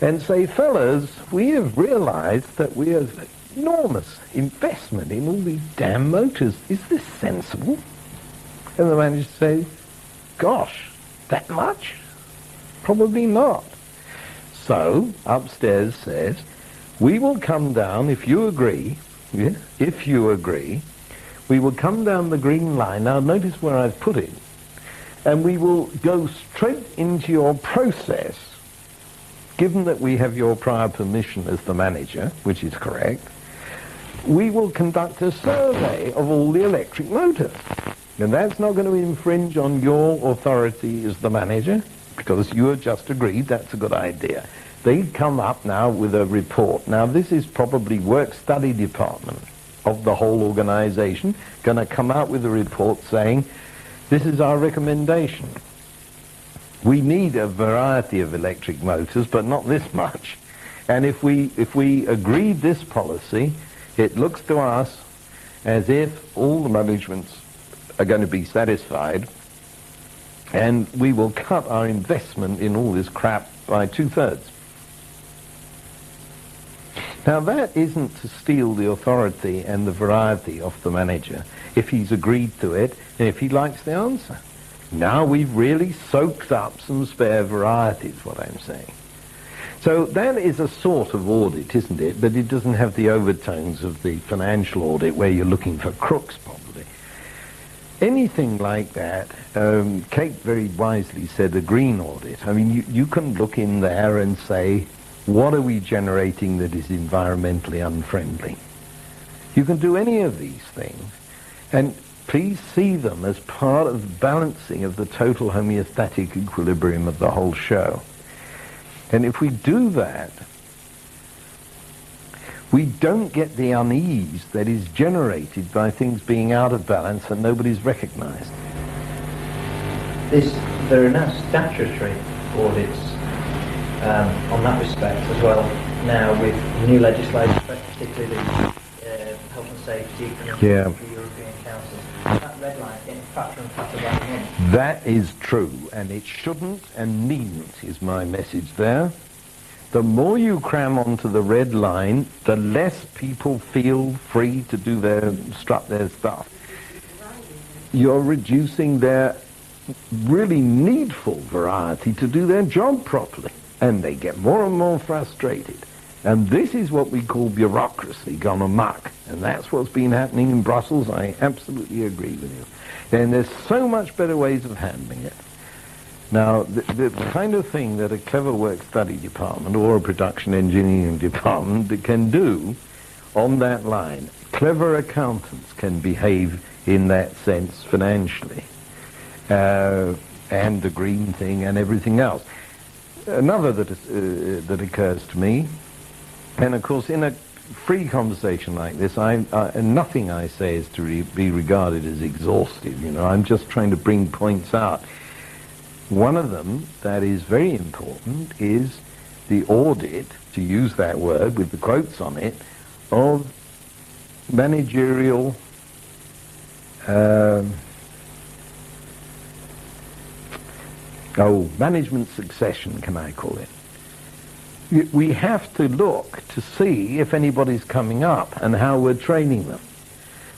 B: and say, fellas, we have realized that we have enormous investment in all these damn motors. Is this sensible? And the manager says, gosh, that much? Probably not. So, upstairs says, we will come down, if you agree, we will come down the green line. Now notice where I've put it. And we will go straight into your process, given that we have your prior permission as the manager, which is correct. We will conduct a survey of all the electric motors. And that's not going to infringe on your authority as the manager, because you have just agreed that's a good idea. They come up now with a report. Now this is probably work-study department of the whole organization, going to come out with a report saying, this is our recommendation. We need a variety of electric motors, but not this much. And if we agreed this policy, it looks to us as if all the managements are going to be satisfied, and we will cut our investment in all this crap by 2/3. Now that isn't to steal the authority and the variety off the manager if he's agreed to it and if he likes the answer. Now we've really soaked up some spare variety, is what I'm saying. So that is a sort of audit, isn't it? But it doesn't have the overtones of the financial audit where you're looking for crooks, probably. anything like that, Kate very wisely said a green audit. I mean, you can look in there and say, what are we generating that is environmentally unfriendly? You can do any of these things, and please see them as part of the balancing of the total homeostatic equilibrium of the whole show. And if we do that, we don't get the unease that is generated by things being out of balance and nobody's recognized.
F: There are now statutory audits on that respect as well now with new legislation, particularly the health and safety and the European Council. That red line is getting fatter and fatter by the month.
B: That is true, and it shouldn't and needn't, is my message there. The more you cram onto the red line, the less people feel free to strut their stuff. You're reducing their really needful variety to do their job properly, and they get more and more frustrated. And this is what we call bureaucracy gone amok, and that's what's been happening in Brussels. I absolutely agree with you. And there's so much better ways of handling it. Now, the kind of thing that a clever work-study department or a production engineering department can do on that line, clever accountants can behave in that sense financially, and the green thing and everything else. Another that occurs to me, and of course in a free conversation like this, nothing I say is to be regarded as exhaustive, you know. I'm just trying to bring points out. One of them that is very important is the audit, to use that word with the quotes on it, of managerial management succession, can I call it? We have to look to see if anybody's coming up and how we're training them.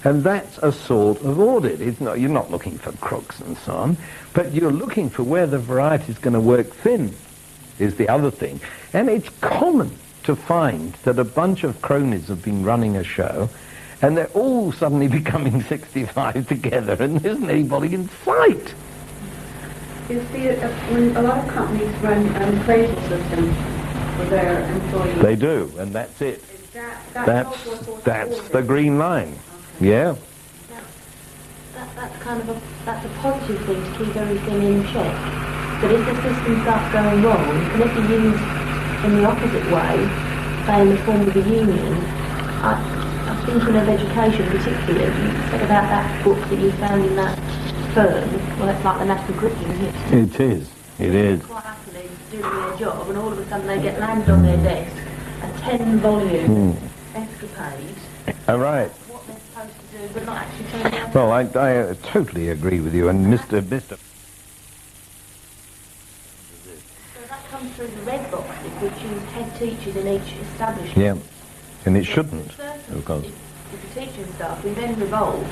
B: And that's a sort of audit. You're not looking for crooks and so on, but you're looking for where the variety is going to work thin, is the other thing. And it's common to find that a bunch of cronies have been running a show, and they're all suddenly becoming 65 together, and there isn't anybody in sight.
D: When a lot of companies run appraisal systems for their employees.
B: They do, and that's it. That's the green line. Yeah.
H: That's a positive thing to keep everything in check. But if the system starts going wrong, and if you use in the opposite way, say in the form of a union, I'm thinking of education particularly. You said about that book that you found in that firm. Well, it's like the national curriculum, isn't it?
B: It is. It is.
H: Quite happily doing their job, and all of a sudden they get landed on their desk a 10-volume escapade.
B: All right.
H: What they're supposed to do, but not actually turn out.
B: Well, I totally agree with you, and Mr.
H: So that comes through the red boxes, which use head teachers in each establishment.
B: Yeah, and it shouldn't, of course.
H: If the teaching staff, we then revolved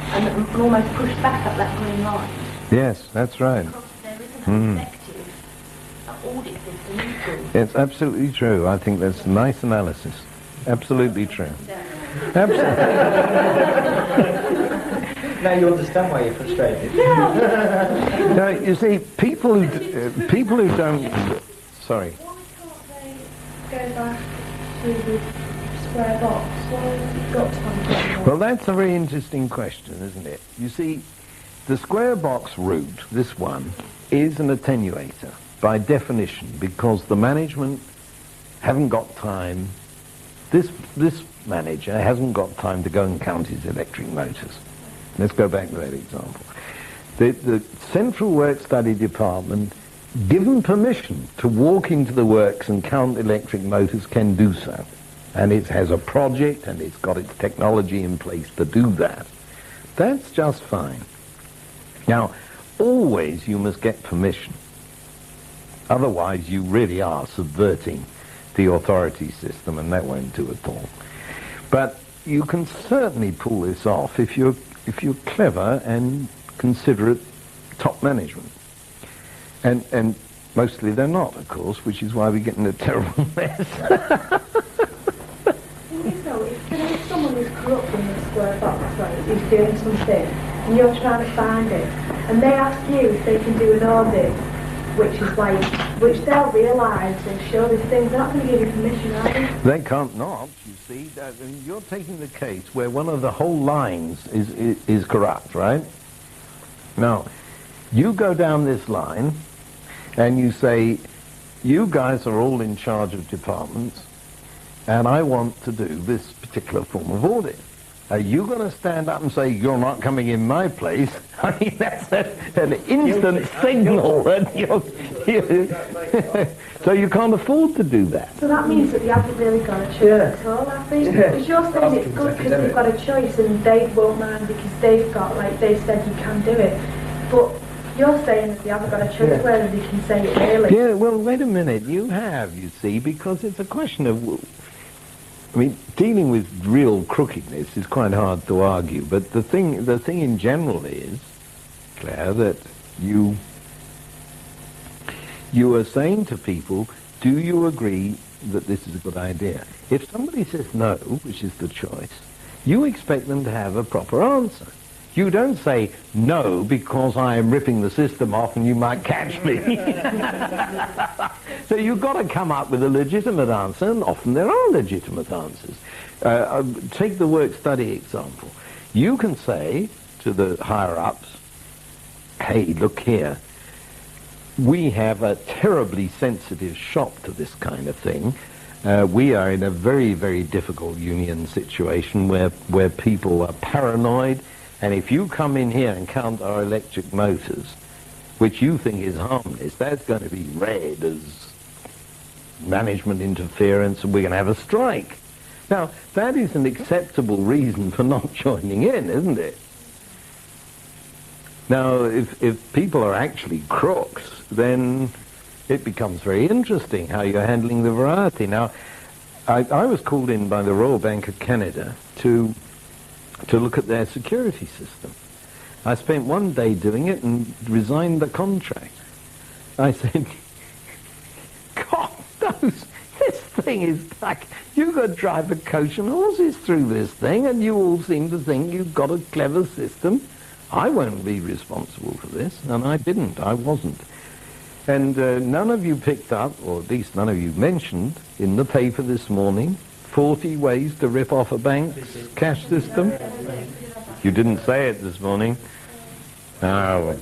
H: and almost pushed back up that green line.
B: Yes, that's right.
H: Because there isn't an effective audit system in schools.
B: It's absolutely true. I think that's nice analysis. Absolutely true. Absolutely.
F: Now you understand why you're frustrated.
B: Now, you see, people who don't... Sorry.
D: Why can't they go back to the square box? Why have you got time?
B: Well, that's a very interesting question, isn't it? You see, the square box route, this one, is an attenuator by definition, because the management haven't got time. This manager hasn't got time to go and count his electric motors. Let's go back to that example. The Central Work Study Department, given permission to walk into the works and count electric motors, can do so. And it has a project and it's got its technology in place to do that. That's just fine. Now, always you must get permission. Otherwise you really are subverting the authority system, and that won't do at all. But you can certainly pull this off if you're clever and considerate top management. And mostly they're not, of course, which is why we get in a terrible mess.
D: If someone is corrupt in the square box, right, is doing something and you're trying to find it, and they ask you if they can do an audit, which they'll realise will show these things, they're not going to give you permission, are they?
B: They can't not, you see. You're taking the case where one of the whole lines is corrupt, right? Now, you go down this line and you say, you guys are all in charge of departments and I want to do this particular form of audit. Are you going to stand up and say, you're not coming in my place? I mean, that's an instant signal that so you can't afford to do that.
D: So that means that they haven't really got a choice at all, have they? Because you're saying it's good because they've got a choice and they won't mind because they've got, like they said, you can do it. But you're saying that they haven't got a choice whether they can say it really.
B: Yeah, well, wait a minute. You have, you see, because it's a question of... I mean, dealing with real crookedness is quite hard to argue, but the thing in general is, Claire, that you are saying to people, do you agree that this is a good idea? If somebody says no, which is the choice, you expect them to have a proper answer. You don't say, no, because I am ripping the system off and you might catch me. So you've got to come up with a legitimate answer, and often there are legitimate answers. Take the work-study example. You can say to the higher-ups, hey, look here, we have a terribly sensitive shop to this kind of thing. We are in a very, very difficult union situation where people are paranoid. And if you come in here and count our electric motors, which you think is harmless, that's going to be read as management interference and we're going to have a strike. Now, that is an acceptable reason for not joining in, isn't it? Now, if people are actually crooks, then it becomes very interesting how you're handling the variety. Now, I was called in by the Royal Bank of Canada to look at their security system. I spent one day doing it and resigned the contract. I said, God knows, this thing is like, you got to drive a coach and horses through this thing, and you all seem to think you've got a clever system. I won't be responsible for this, and I didn't. I wasn't. And none of you picked up, or at least none of you mentioned, in the paper this morning, 40 ways to rip off a bank's cash system. You didn't say it this morning. Oh.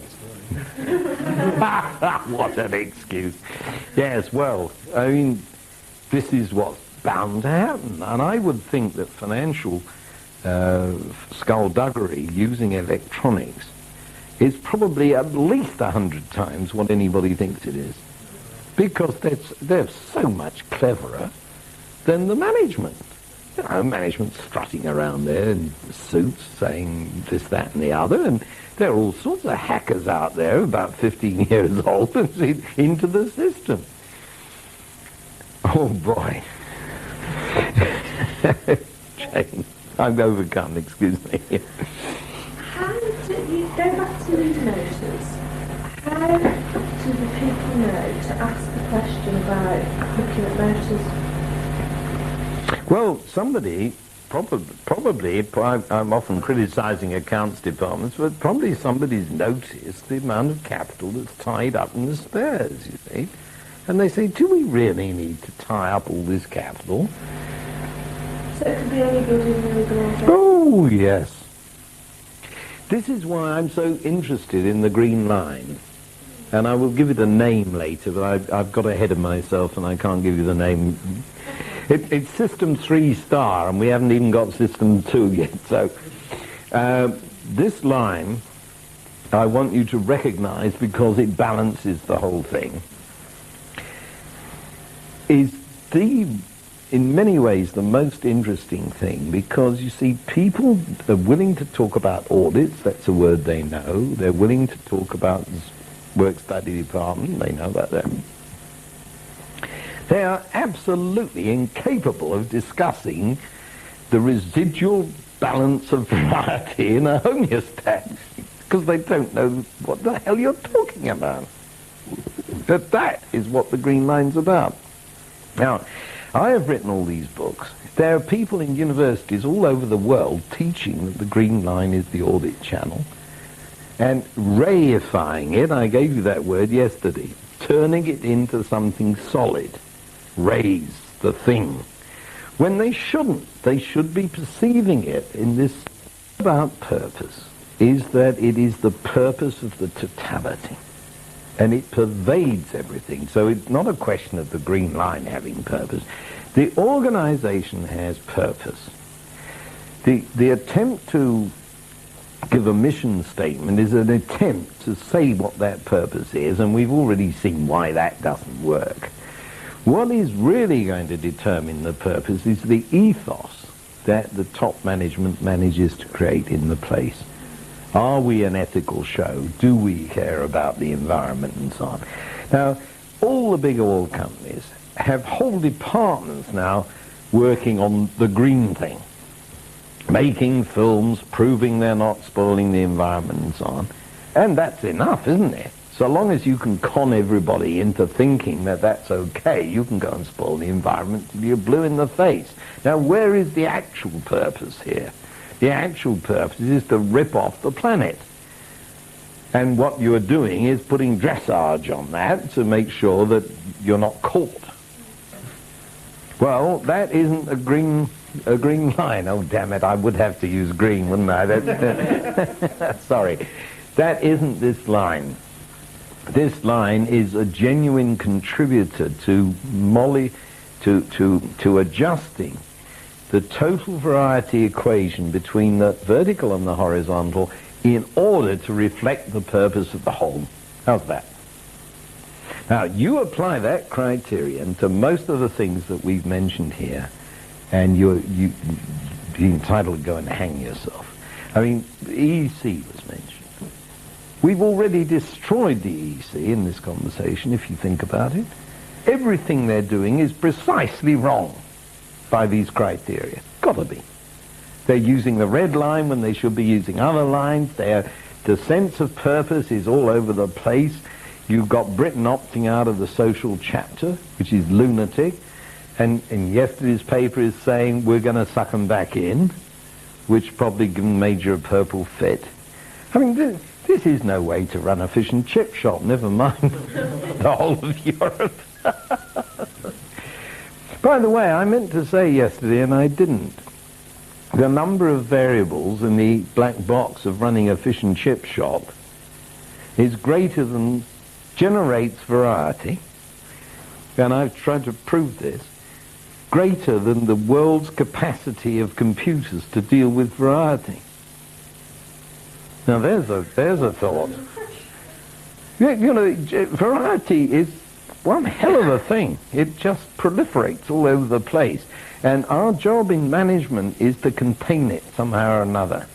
B: What an excuse. Yes, well, I mean, this is what's bound to happen. And I would think that financial skullduggery using electronics is probably at least 100 times what anybody thinks it is. Because they're so much cleverer than the management. You know, management's strutting around there in suits saying this, that and the other, and there are all sorts of hackers out there about 15 years old and into the system. Oh boy. Jane, I'm overcome, excuse me.
H: How do you go back to these motors? How do the people know to ask the question about looking at motors?
B: Well, somebody, probably, I'm often criticising accounts departments, but probably somebody's noticed the amount of capital that's tied up in the spares, you see. And they say, do we really need to tie up all this capital?
H: So it could be any good in the organisation?
B: Oh, yes. This is why I'm so interested in the Green Line. And I will give it a name later, but I've got ahead of myself and I can't give you the name. It's System 3 Star, and we haven't even got System 2 yet. So this line, I want you to recognize, because it balances the whole thing, is in many ways, the most interesting thing, because, you see, people are willing to talk about audits, that's a word they know. They're willing to talk about work-study department, they know about that. They are absolutely incapable of discussing the residual balance of variety in a homeostat, because they don't know what the hell you're talking about. But that is what the Green Line's about. Now, I have written all these books. There are people in universities all over the world teaching that the Green Line is the audit channel. And rayifying it, I gave you that word yesterday, turning it into something solid, raise the thing. When they shouldn't, they should be perceiving it in this about purpose, is that it is the purpose of the totality. And it pervades everything. So it's not a question of the green line having purpose. The organization has purpose. The attempt to give a mission statement is an attempt to say what that purpose is, and we've already seen why that doesn't work. What is really going to determine the purpose is the ethos that the top management manages to create in the place. Are we an ethical show? Do we care about the environment and so on? Now, all the big oil companies have whole departments now working on the green thing, making films, proving they're not spoiling the environment and so on. And that's enough, isn't it? So long as you can con everybody into thinking that that's okay, you can go and spoil the environment till you're blue in the face. Now, where is the actual purpose here? The actual purpose is to rip off the planet. And what you're doing is putting dressage on that to make sure that you're not caught. Well, that isn't a green line. Oh, damn it, I would have to use green, wouldn't I? Sorry. That isn't this line. This line is a genuine contributor to adjusting the total variety equation between the vertical and the horizontal in order to reflect the purpose of the whole. How's that? Now, you apply that criterion to most of the things that we've mentioned here, and you're entitled to go and hang yourself. I mean, the EEC was mentioned. We've already destroyed the EEC in this conversation, if you think about it. Everything they're doing is precisely wrong by these criteria. Gotta be. They're using the red line when they should be using other lines. The sense of purpose is all over the place. You've got Britain opting out of the social chapter, which is lunatic. And yesterday's paper is saying we're going to suck them back in, which probably made you a purple fit. I mean, this is no way to run a fish and chip shop, never mind the whole of Europe. By the way, I meant to say yesterday, and I didn't, the number of variables in the black box of running a fish and chip shop is greater than generates variety, and I've tried to prove this, greater than the world's capacity of computers to deal with variety. Now there's a thought. You know, variety is one hell of a thing. It just proliferates all over the place. And our job in management is to contain it somehow or another,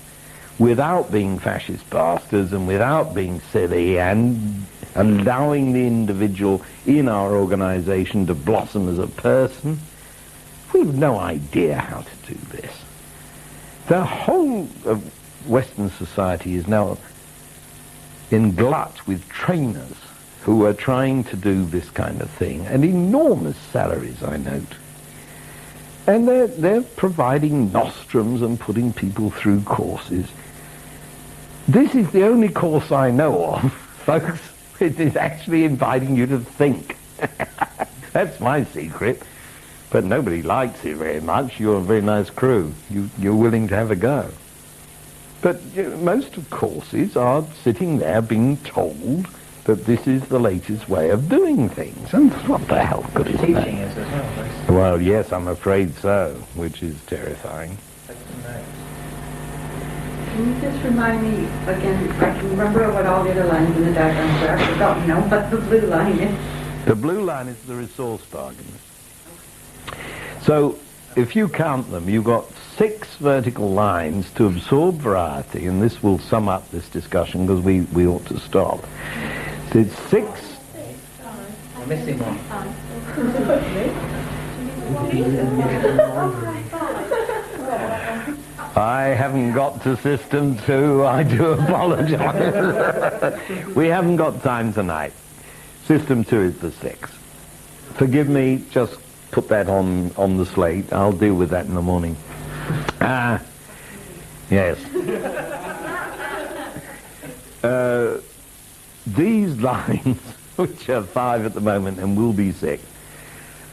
B: without being fascist bastards and without being silly and allowing the individual in our organization to blossom as a person. We've no idea how to do this. The whole of Western society is now in glut with trainers who are trying to do this kind of thing, and enormous salaries, I note. And they're providing nostrums and putting people through courses. This is the only course I know of, folks. It is actually inviting you to think. That's my secret. But nobody likes it very much. You're a very nice crew. You're willing to have a go. But most of courses are sitting there being told that this is the latest way of doing things. And what the hell good is that?
F: Teaching is as well, basically.
B: Well, yes, I'm afraid so, which is terrifying.
E: Can you just remind me again, I can remember what all the other lines in the diagram were, I've forgotten now what the blue line is.
B: The blue line is the resource bargains. So, if you count them, you've got 6 vertical lines to absorb variety, and this will sum up this discussion because we ought to stop. So it's 6.
F: We're missing one.
B: I haven't got to system 2, I do apologize. We haven't got time tonight. System 2 is the 6. Forgive me, just put that on the slate. I'll deal with that in the morning. Yes. these lines, which are 5 at the moment and will be 6,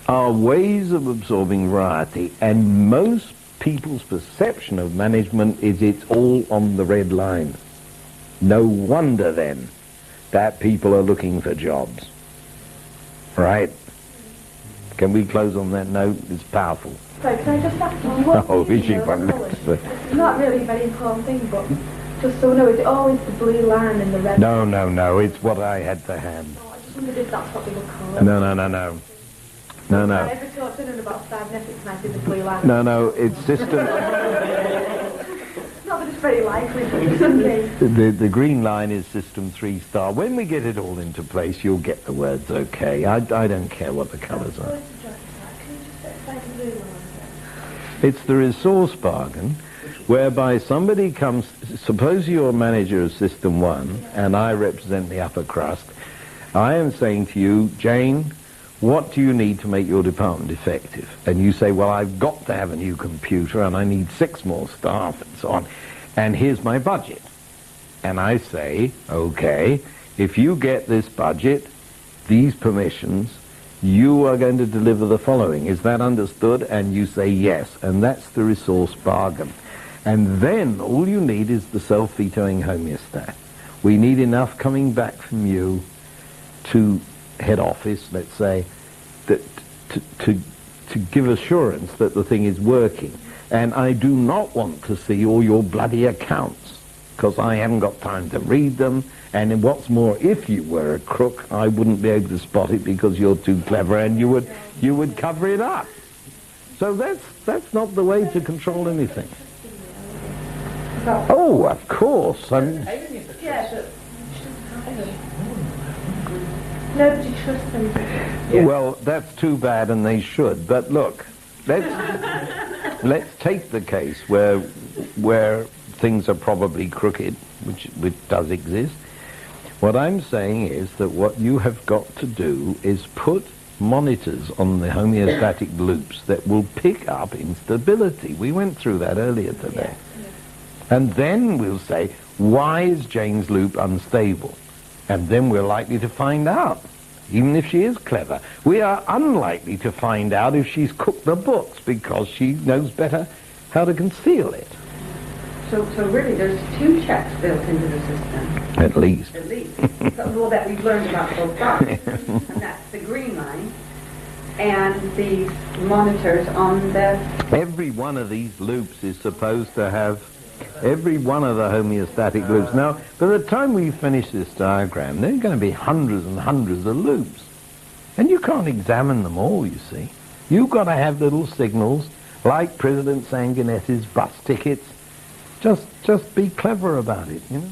B: are ways of absorbing variety, and most people's perception of management is it's all on the red line. No wonder then that people are looking for jobs. Right? Can we close on that note? It's powerful.
D: Sorry, can I just ask you what
B: Oh, is she
D: those
B: funny?
D: colours? It's not really a very important thing, but just so we know, is it always the blue line and the red?
B: No, it's what I had to hand.
D: Oh, I just wondered if that's what they were called.
B: No.
D: I ever talked to them about cybernetics and I see the blue line.
B: No, it's system...
D: Not that it's very likely, but just in case.
B: The green line is system 3 star. When we get it all into place, you'll get the words okay. I don't care what the colours are.
D: Can you just explain the blue line again?
B: It's the resource bargain, whereby somebody comes... Suppose you're manager of system 1, and I represent the upper crust. I am saying to you, Jane, what do you need to make your department effective? And you say, well, I've got to have a new computer and I need 6 more staff and so on. And here's my budget. And I say, okay, if you get this budget, these permissions, you are going to deliver the following. Is that understood? And you say yes. And that's the resource bargain. And then all you need is the self-vetoing homeostat. We need enough coming back from you to head office, let's say, that to give assurance that the thing is working. And I do not want to see all your bloody accounts, because I haven't got time to read them. And what's more, if you were a crook, I wouldn't be able to spot it because you're too clever, and you would cover it up. So that's not the way to control anything. Oh, of course.
D: Nobody trusts them.
F: Yeah.
B: Well, that's too bad, and they should. But look, let's take the case where things are probably crooked, which does exist. What I'm saying is that what you have got to do is put monitors on the homeostatic loops that will pick up instability. We went through that earlier today. And then we'll say, why is Jane's loop unstable? And then we're likely to find out, even if she is clever. We are unlikely to find out if she's cooked the books, because she knows better how to conceal it.
E: So really there's 2 checks built into the system.
B: At least.
E: At least. Well, that we've learned about so far. And that's the green line and these monitors on the...
B: Every one of these loops is supposed to have every one of the homeostatic loops. Now, by the time we finish this diagram, there are going to be hundreds and hundreds of loops. And you can't examine them all, you see. You've got to have little signals, like President Sanguinetti's bus tickets. Just be clever about it, you know.